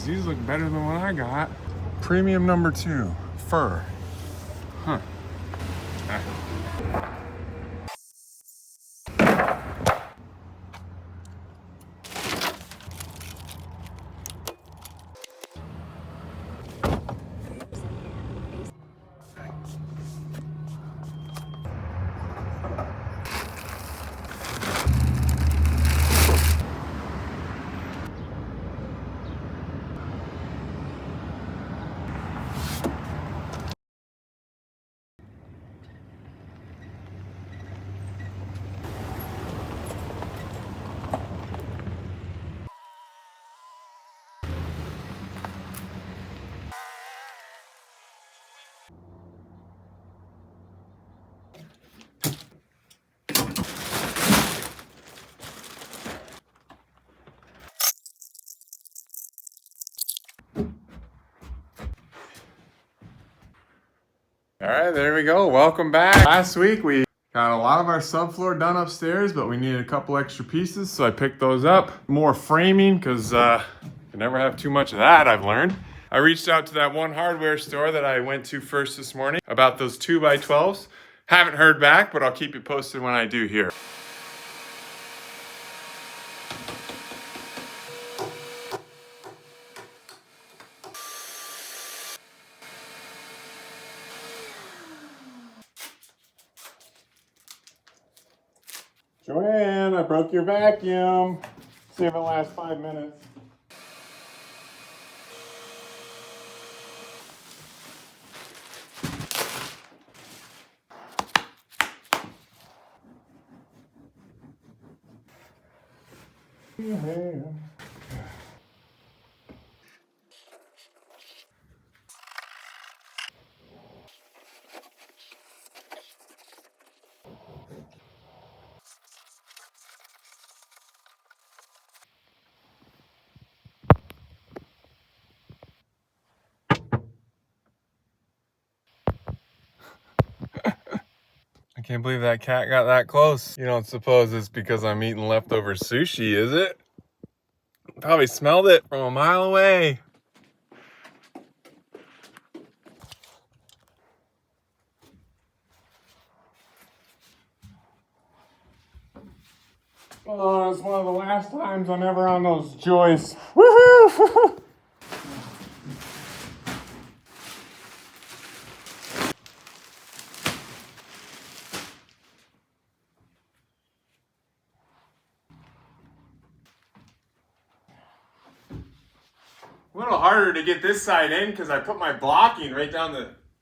because these look better than what I got. Premium number 2, fir. Huh. Ah. All right, there we go. Welcome back. Last week we got a lot of our subfloor done upstairs, but we needed a couple extra pieces, so I picked those up. More framing, because you can never have too much of that, I've learned. I reached out to that one hardware store that I went to first this morning about those 2x12s. Haven't heard back, but I'll keep you posted when I do hear. Joanne, I broke your vacuum. See if it lasts 5 minutes. Yeah. I can't believe that cat got that close. You don't suppose it's because I'm eating leftover sushi, is it? Probably smelled it from a mile away. Oh, it's one of the last times I'm ever on those joists. Woohoo! A little harder to get this side in because I put my blocking right down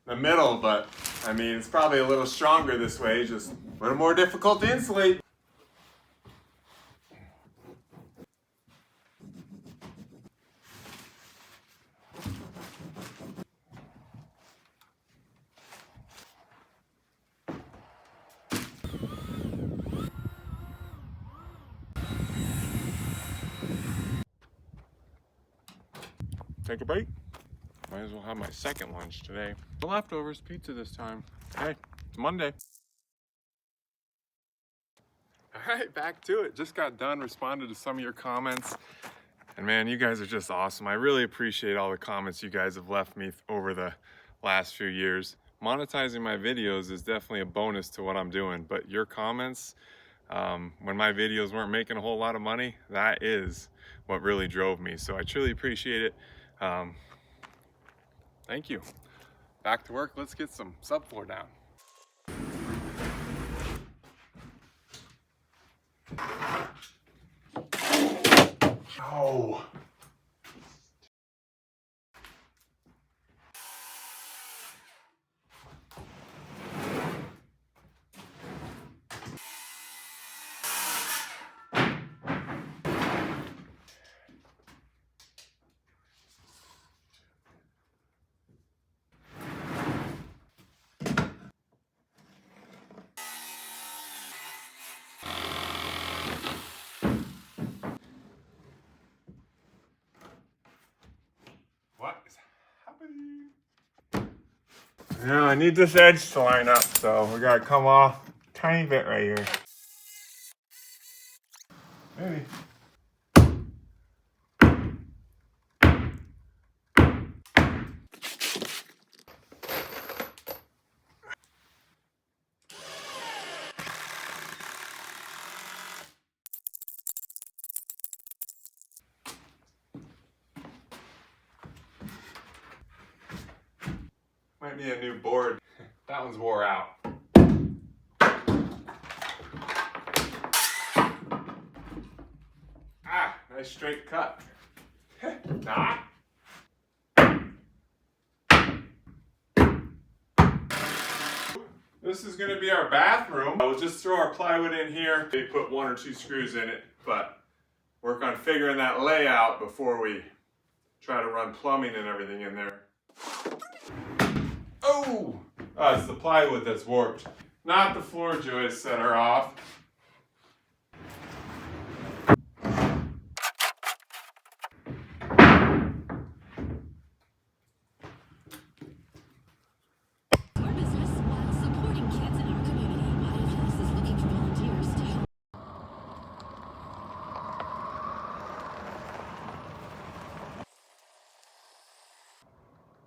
the middle, but I mean, it's probably a little stronger this way, just a little more difficult to insulate. Take a break. Might as well have my second lunch today. The leftovers, pizza this time. Hey, it's Monday. All right, back to it. Just got done, responded to some of your comments. And man, you guys are just awesome. I really appreciate all the comments you guys have left me over the last few years. Monetizing my videos is definitely a bonus to what I'm doing, but your comments, when my videos weren't making a whole lot of money, that is what really drove me. So I truly appreciate it. Thank you. Back to work. Let's get some subfloor down. Oh. What is happening? Yeah, I need this edge to line up, so we gotta come off a tiny bit right here. Maybe. Might be a new board. That one's wore out. Ah, nice straight cut. Nah. This is gonna be our bathroom. We'll just throw our plywood in here. Maybe put 1 or 2 screws in it, but work on figuring that layout before we try to run plumbing and everything in there. Oh! It's the plywood that's warped. Not the floor joists that are off.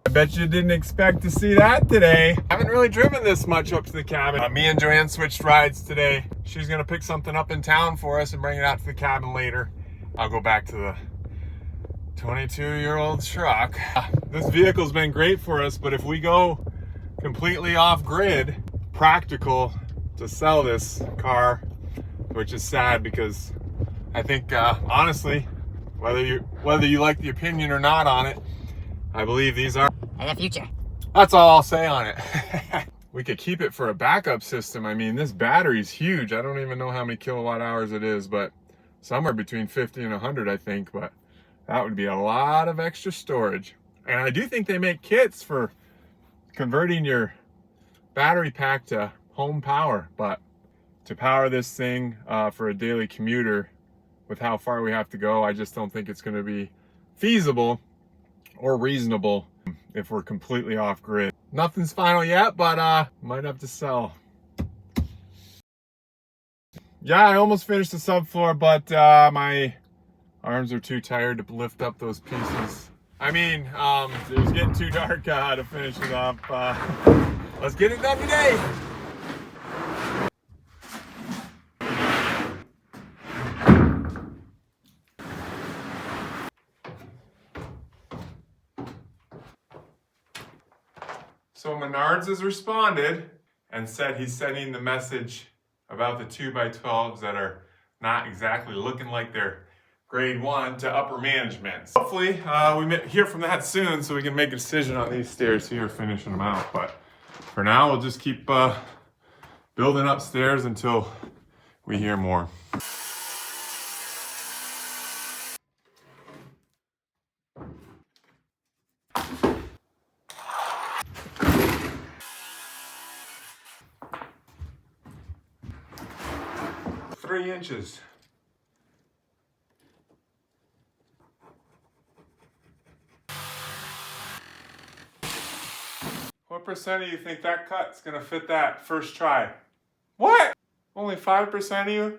I bet you didn't expect to see that today. I haven't really driven this much up to the cabin. Me and Joanne switched rides today. She's gonna pick something up in town for us and bring it out to the cabin later. I'll go back to the 22-year-old truck. This vehicle's been great for us, but if we go completely off grid, practical to sell this car, which is sad because I think honestly, whether you like the opinion or not on it, I believe these are the future. That's all I'll say on it. We could keep it for a backup system. I mean, this battery's huge. I don't even know how many kilowatt hours it is, but somewhere between 50 and 100, I think. But that would be a lot of extra storage. And I do think they make kits for converting your battery pack to home power. But to power this thing for a daily commuter with how far we have to go, I just don't think it's going to be feasible or reasonable if we're completely off grid. Nothing's final yet, but might have to sell. Yeah, I almost finished the subfloor, but my arms are too tired to lift up those pieces. I mean, it was getting too dark to finish it up. Let's get it done today. So Menards has responded and said he's sending the message about the 2x12s that are not exactly looking like they're grade 1 to upper management. So hopefully we hear from that soon so we can make a decision on these stairs here, finishing them out. But for now, we'll just keep building upstairs until we hear more. Three inches. What percent of you think that cut's gonna fit that first try? What? Only 5% of you?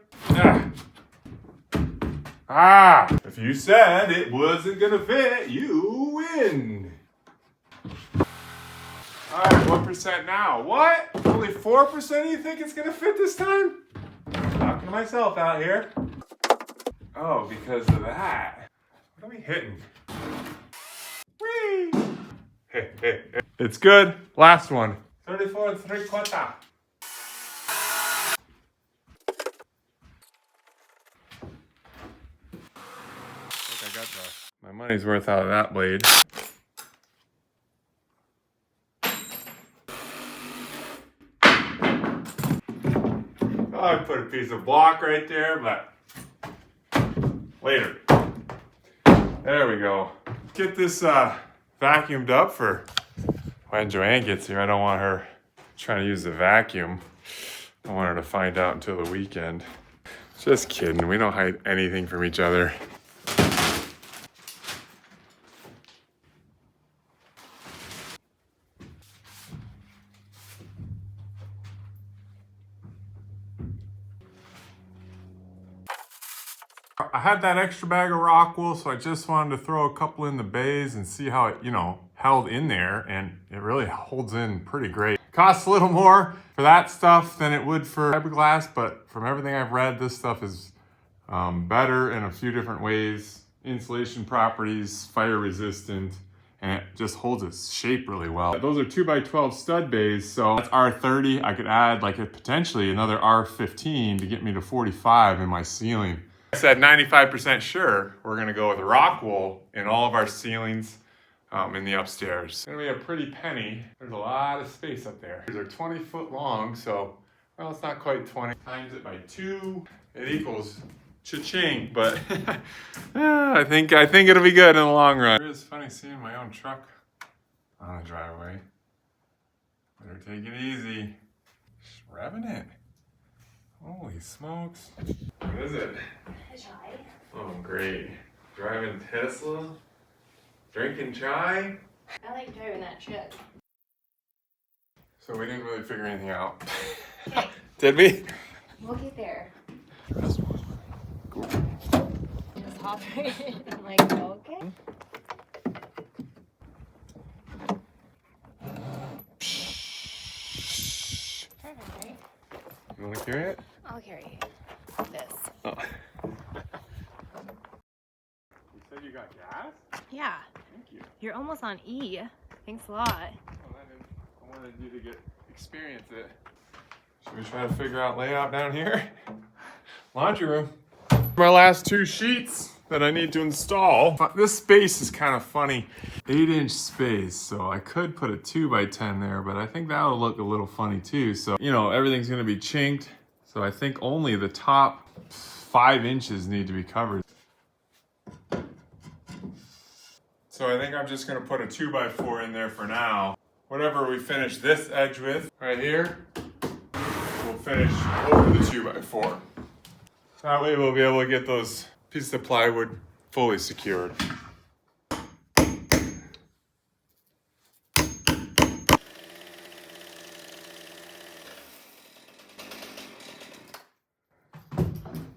If you said it wasn't gonna fit, you win. All right, what percent now? What? Only 4% of you think it's gonna fit this time? Talking to myself out here. Oh, because of that. What are we hitting? Whee! It's good. Last one. 34 3/4. I think I got my money's worth out of that blade. Oh, I put a piece of block right there, but later. There we go. Get this vacuumed up for when Joanne gets here. I don't want her trying to use the vacuum. I want her to find out until the weekend. Just kidding. We don't hide anything from each other. I had that extra bag of rock wool, so I just wanted to throw a couple in the bays and see how it, held in there, and it really holds in pretty great. Costs a little more for that stuff than it would for fiberglass, but from everything I've read, this stuff is better in a few different ways. Insulation properties, fire resistant, and it just holds its shape really well. Those are 2x12 stud bays, so that's R30. I could add like potentially another R15 to get me to 45 in my ceiling. I said 95% sure we're gonna go with rock wool in all of our ceilings in the upstairs. It's gonna be a pretty penny. There's a lot of space up there. These are 20 foot long, so, well, it's not quite 20. Times it by 2, it equals cha-ching, but I think it'll be good in the long run. It is funny seeing my own truck on a driveway. Better take it easy. Just revving it. Holy smokes. What is it? A chai. Oh, great. Driving Tesla? Drinking chai? I like driving that truck. So we didn't really figure anything out. Okay. Did we? We'll get there. Just hop right in. I'm like, okay. Perfect, right? You want to carry it? I'll carry this. Oh. You said you got gas? Yeah. Thank you. You're almost on E. Thanks a lot. I wanted you to experience it. Should we try to figure out layout down here? Laundry room. My last 2 sheets that I need to install. This space is kind of funny. 8-inch space, so I could put a 2x10 there, but I think that'll look a little funny too. So, you know, everything's gonna be chinked. So I think only the top 5 inches need to be covered. So I think I'm just gonna put a 2x4 in there for now. Whatever we finish this edge with right here, we'll finish over the 2x4. That way we'll be able to get those pieces of plywood fully secured.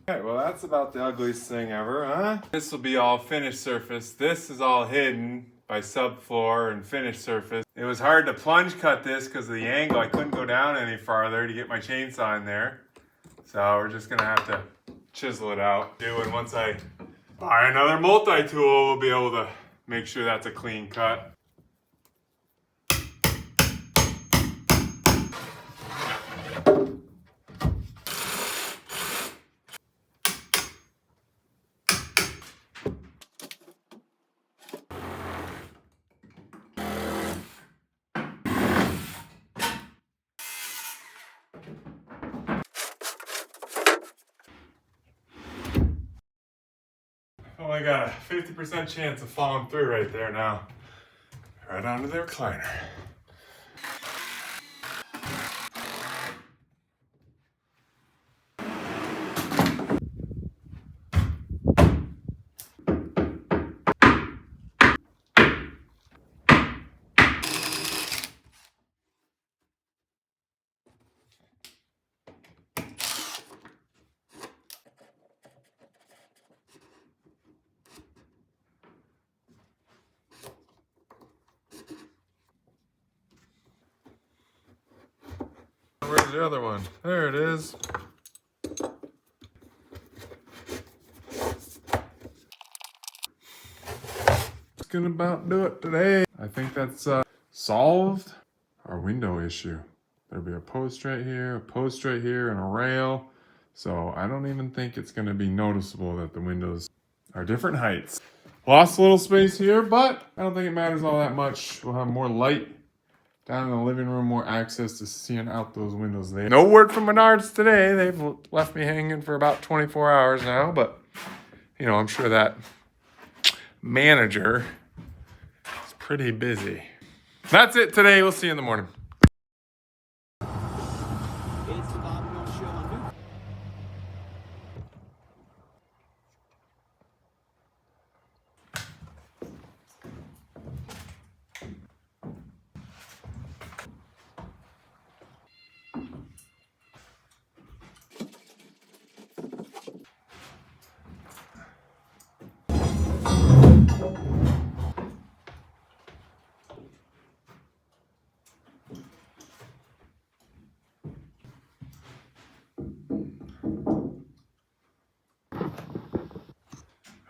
Okay, well that's about the ugliest thing ever, huh? This will be all finished surface. This is all hidden by subfloor and finished surface. It was hard to plunge cut this because of the angle. I couldn't go down any farther to get my chainsaw in there. So we're just gonna have to chisel it out. And once I buy another multi-tool, we'll be able to make sure that's a clean cut. Only got a 50% chance of falling through right there now. Right onto the recliner. Where's the other one? There it is. Just gonna about do it today. I think that's solved our window issue. There'll be a post right here, and a rail. So I don't even think it's gonna be noticeable that the windows are different heights. Lost a little space here, but I don't think it matters all that much. We'll have more light down in the living room, more access to seeing out those windows there. No word from Menards today. They've left me hanging for about 24 hours now, but you know, I'm sure that manager is pretty busy. That's it today. We'll see you in the morning.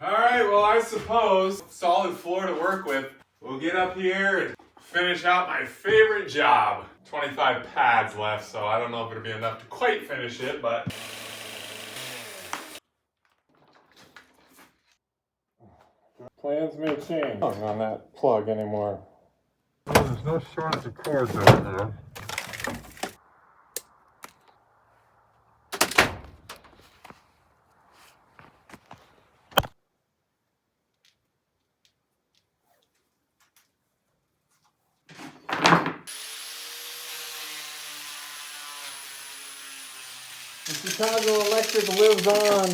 All right, well, I suppose solid floor to work with. we'll get up here and finish out my favorite job. 25 pads left, so I don't know if it'll be enough to quite finish it, but. Plans may change on that plug anymore. Oh, there's no shortage of cords over here. The Chicago Electric lives on.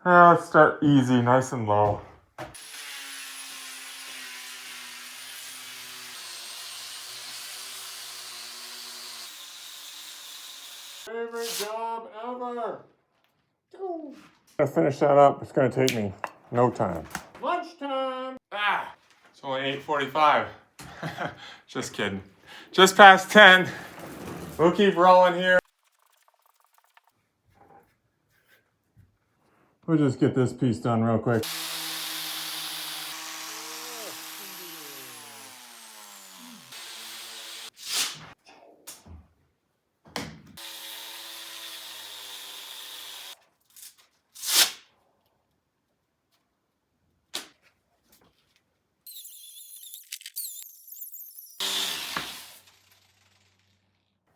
Let's start easy, nice and low. Favorite job ever. I'm gonna finish that up. It's gonna take me no time. Lunchtime. It's only 8:45. Just kidding. Just past 10. We'll keep rolling here. We'll just get this piece done real quick.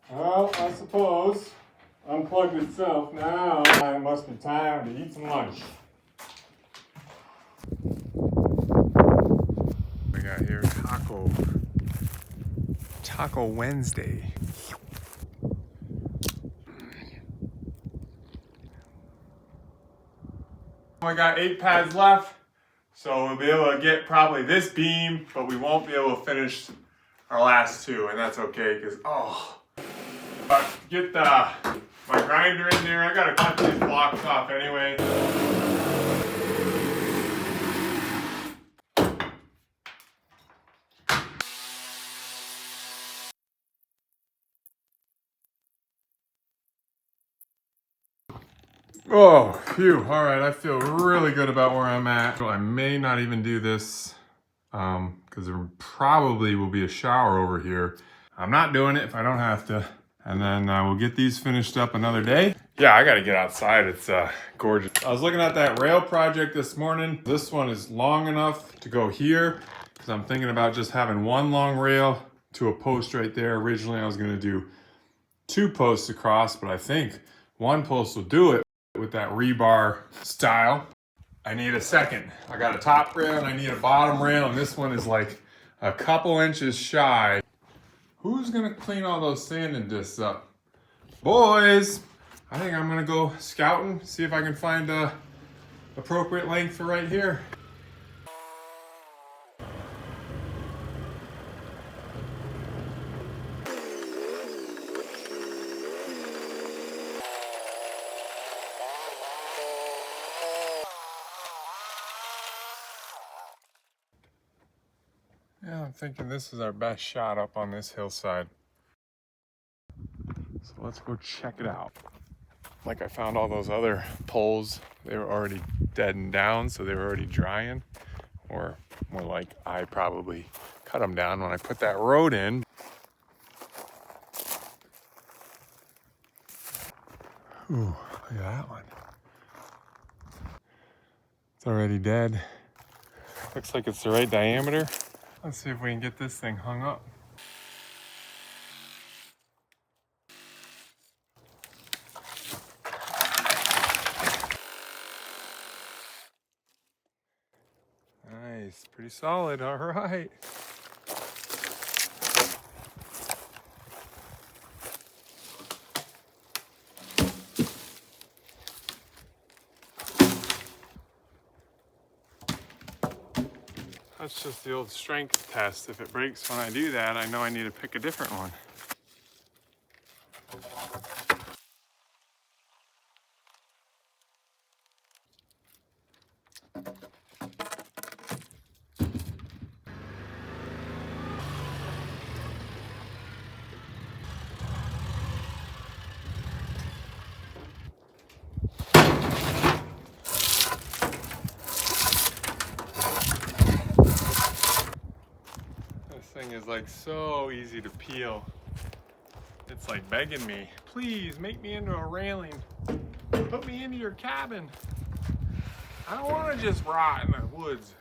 Well, I suppose unplugged itself. Now it must be time to eat some lunch. We got here Taco Wednesday. We got 8 pads left, so we'll be able to get probably this beam, but we won't be able to finish our last 2, and that's okay because but get my grinder in there. I gotta cut these blocks off anyway. Oh, phew. All right, I feel really good about where I'm at. So I may not even do this because there probably will be a shower over here. I'm not doing it if I don't have to. And then we'll get these finished up another day. Yeah, I gotta get outside. It's gorgeous. I was looking at that rail project this morning. This one is long enough to go here because I'm thinking about just having one long rail to a post right there. Originally, I was gonna do 2 posts across, but I think 1 post will do it with that rebar style. I need a second. I got a top rail and I need a bottom rail, and this one is like a couple inches shy. Who's gonna clean all those sanding discs up? Boys, I think I'm gonna go scouting, see if I can find a appropriate length for right here. Yeah, I'm thinking this is our best shot up on this hillside. So let's go check it out. Like I found all those other poles, they were already dead and down, so they were already drying. Or more like I probably cut them down when I put that road in. Ooh, look at that one. It's already dead. Looks like it's the right diameter. Let's see if we can get this thing hung up. Nice, pretty solid, all right. That's just the old strength test. If it breaks when I do that, I know I need to pick a different one. thing is like so easy to peel. It's like begging me, please make me into a railing. Put me into your cabin. I don't want to just rot in the woods.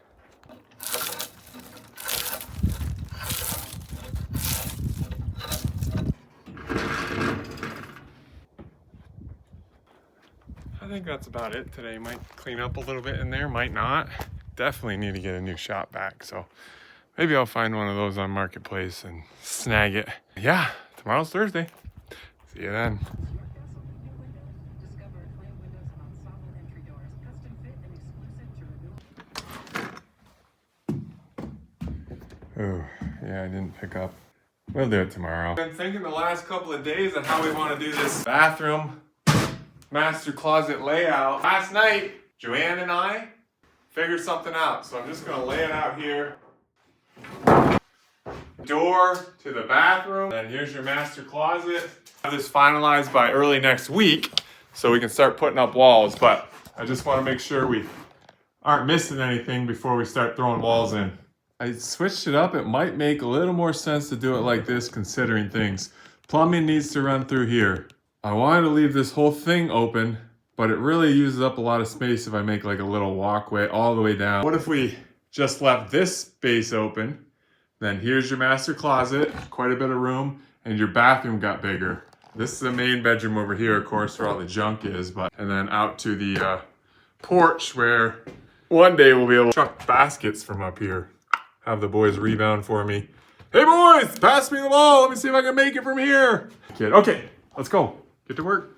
I think that's about it today. Might clean up a little bit in there, might not. Definitely need to get a new shop back, so maybe I'll find one of those on Marketplace and snag it. Yeah, tomorrow's Thursday. See you then. Oh, yeah, I didn't pick up. We'll do it tomorrow. I've been thinking the last couple of days on how we want to do this bathroom master closet layout. Last night, Joanne and I figured something out. So I'm just gonna lay it out here. Door to the bathroom. And here's your master closet. Have this finalized by early next week so we can start putting up walls. But I just want to make sure we aren't missing anything before we start throwing walls in. I switched it up. It might make a little more sense to do it like this considering things. Plumbing needs to run through here. I wanted to leave this whole thing open, but it really uses up a lot of space if I make like a little walkway all the way down. What if we just left this space open? Then here's your master closet, quite a bit of room, and your bathroom got bigger. This is the main bedroom over here, of course, where all the junk is, and then out to the porch where one day we'll be able to chuck baskets from up here. Have the boys rebound for me. Hey boys, pass me the ball. Let me see if I can make it from here. Kid, okay, let's go. Get to work.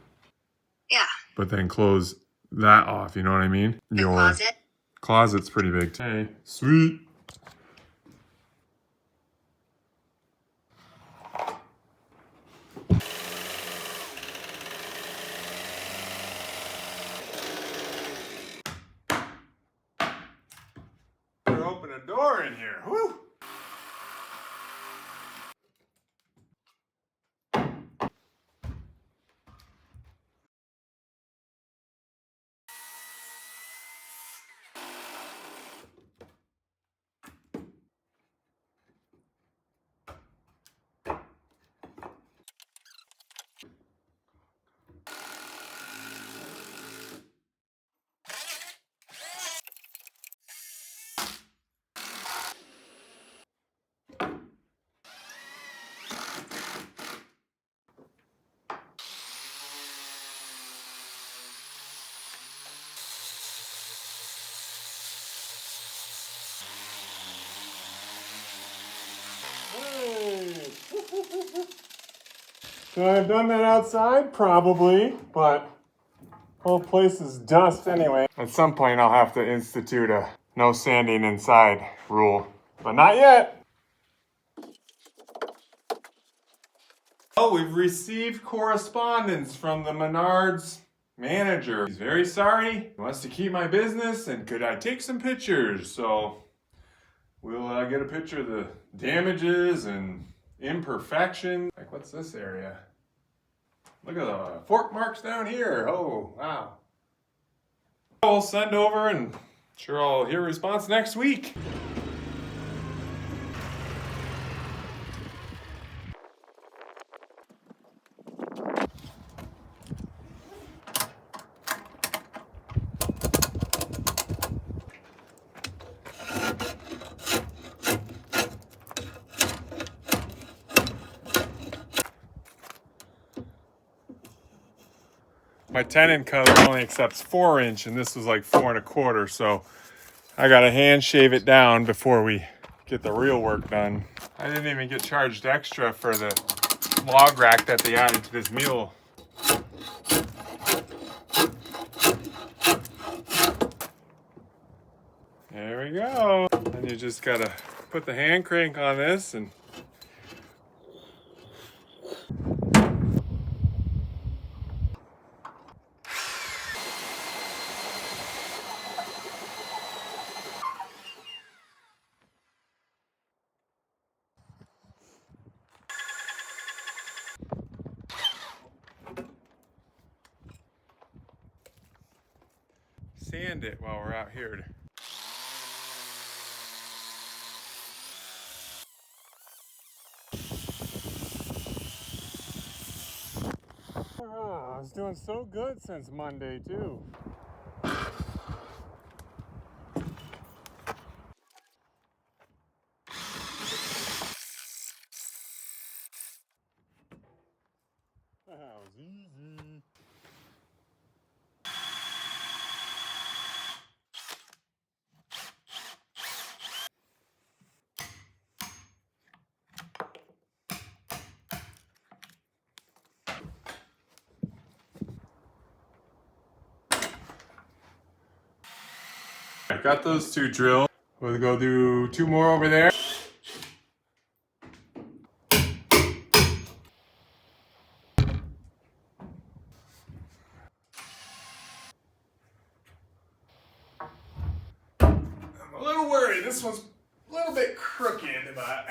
Yeah. But then close that off, you know what I mean? The closet. Closet's pretty big. Hey, sweet. We're opening a door in here. Woo! Should I have done that outside? Probably, but the whole place is dust anyway. At some point I'll have to institute a no sanding inside rule, but not yet. Oh, we've received correspondence from the Menards manager. He's very sorry. He wants to keep my business and could I take some pictures? So we'll get a picture of the damages and imperfections. Like, what's this area? Look at the fork marks down here. Oh, wow. I'll send over and sure I'll hear a response next week. My tenon cutter only accepts 4-inch and this was like 4 1/4, so I gotta hand shave it down before we get the real work done. I didn't even get charged extra for the log rack that they added to this mule. There we go. And you just gotta put the hand crank on this and sand it while we're out here. was doing so good since Monday too. That was easy. I got those 2 drilled. We'll go do 2 more over there. I'm a little worried. This one's a little bit crooked, but...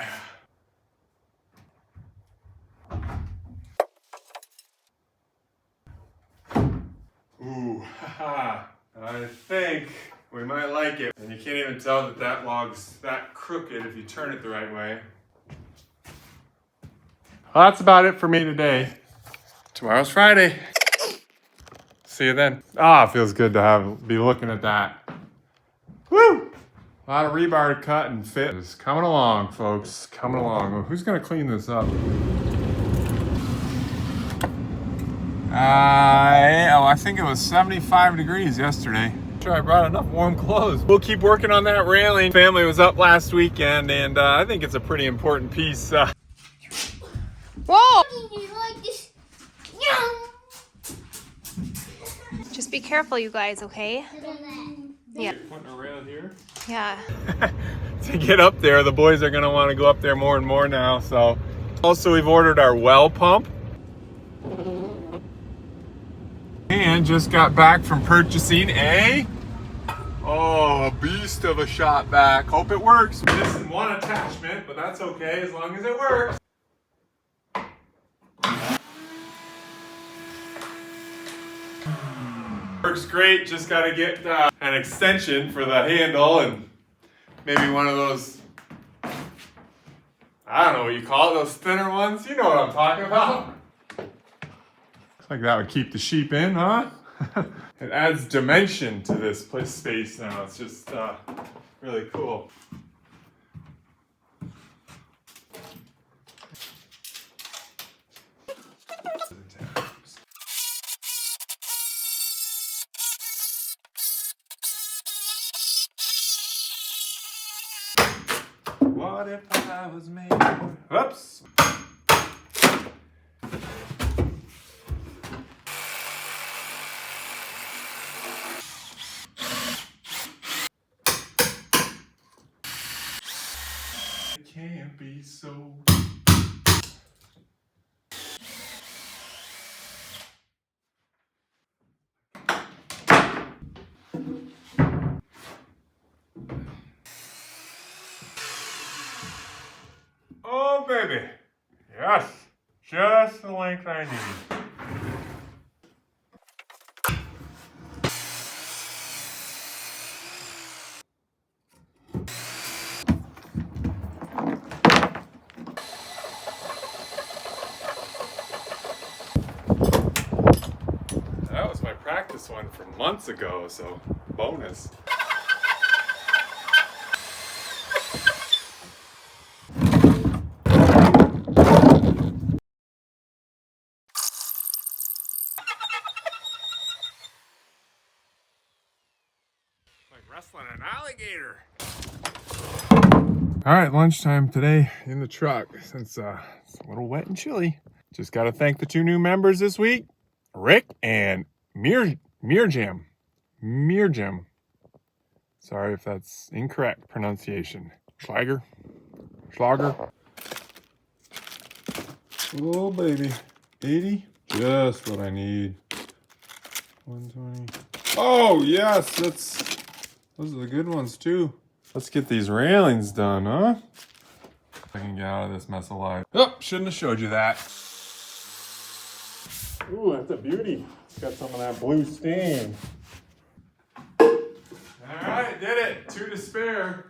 Ooh, haha. I think we might like it. And you can't even tell that that log's that crooked if you turn it the right way. Well, that's about it for me today. Tomorrow's Friday. See you then. Ah, it feels good to be looking at that. Woo! A lot of rebar to cut and fit. It's coming along, folks. Coming along. Well, who's gonna clean this up? I think it was 75 degrees yesterday. Sure, I brought enough warm clothes. We'll keep working on that railing. Family was up last weekend, and I think it's a pretty important piece. Whoa! Just be careful, you guys, okay? Yeah. Putting a rail here. Yeah. To get up there, the boys are gonna want to go up there more and more now. So, also we've ordered our well pump. And just got back from purchasing a beast of a shop vac. Hope it works. Missing one attachment, but that's okay as long as it works. Works great. Just got to get an extension for the handle and maybe one of those, I don't know what you call it, those thinner ones. You know what I'm talking about. Looks like that would keep the sheep in, huh? It adds dimension to this space now. It's just really cool. What if I was made for... Oops! It can't be so... Oh, baby. Yes. Just the length I need. That was my practice one from months ago, so bonus. Like wrestling an alligator. All right, lunchtime today in the truck since it's a little wet and chilly. Just got to thank the 2 new members this week, Rick and Mirjam. Sorry if that's incorrect pronunciation. Schlager. Oh baby, 80, just what I need. 120. Oh yes, those are the good ones too. Let's get these railings done, huh? I can get out of this mess alive. Oh, shouldn't have showed you that. Ooh, that's a beauty. It's got some of that blue stain. All right, did it. 2 to spare.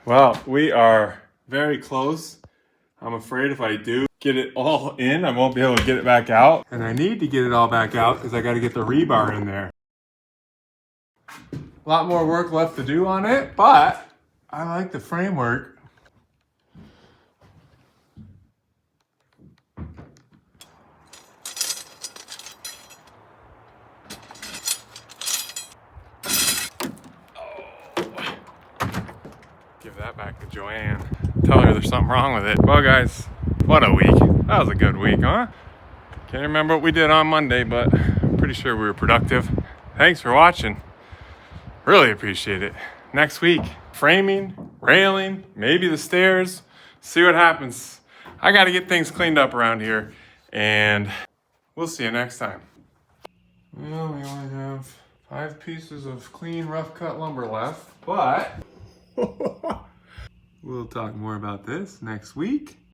Well, we are very close. I'm afraid if I do get it all in, I won't be able to get it back out. And I need to get it all back out because I got to get the rebar in there. A lot more work left to do on it, but I like the framework. Give that back to Joanne. Tell her there's something wrong with it. Well, guys, what a week. That was a good week, huh? Can't remember what we did on Monday, but I'm pretty sure we were productive. Thanks for watching. Really appreciate it. Next week, framing, railing, maybe the stairs. See what happens. I got to get things cleaned up around here, and we'll see you next time. Well, we only have 5 pieces of clean, rough cut lumber left, but we'll talk more about this next week.